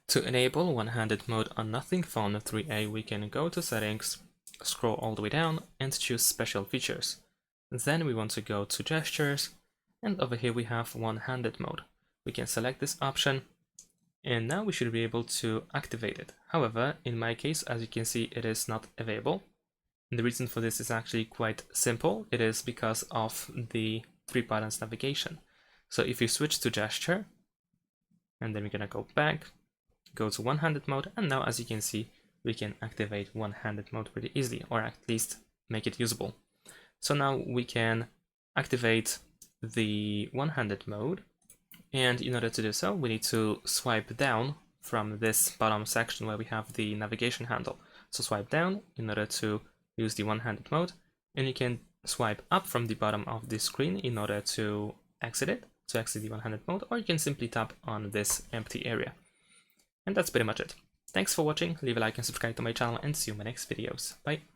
To enable one-handed mode on Nothing Phone 3a, we can go to Settings, scroll all the way down, and choose Special Features. Then we want to go to Gestures, and over here we have one-handed mode. We can select this option, and now we should be able to activate it. However, in my case, as you can see, it is not available. And the reason for this is actually quite simple. It is because of the 3 buttons navigation. So if you switch to Gesture, and then we're gonna go back, go to one-handed mode, and now as you can see, we can activate one-handed mode pretty easily, or at least make it usable. So now we can activate the one-handed mode, and in order to do so, we need to swipe down from this bottom section where we have the navigation handle. So swipe down in order to use the one-handed mode, and you can swipe up from the bottom of the screen in order to exit it, to exit the one-handed mode, or you can simply tap on this empty area. And that's pretty much it. Thanks for watching, leave a like and subscribe to my channel, and see you in my next videos. Bye!